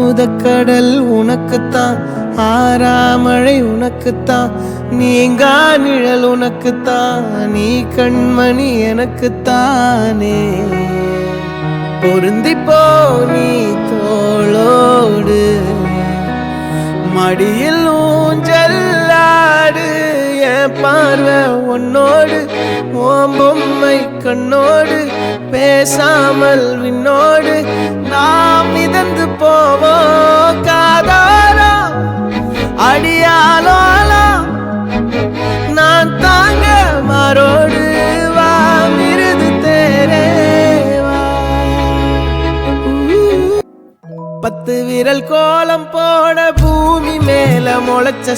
அமுதக்கடல் உனக்குத்தான், ஆறாமழை உனக்குத்தான், நீங்கா நிழல் உனக்குத்தான், நீ கண்மணி எனக்குத்தானே. பொருந்திப்போ நீ தோளோடு, மடியில் ஊஞ்சல்லாடு, என் பார்வை உன்னோடு, ஓம் பொம்மை கண்ணோடு, பேசாமல் விண்ணோடு நாம் மிதந்து போவோம் காதாரா அடியாலோலா. நான் தாங்க மாறோடு வா மிருது தேரேவா. 10 விரல் கோலம் போட பூமி மேல முளைச்ச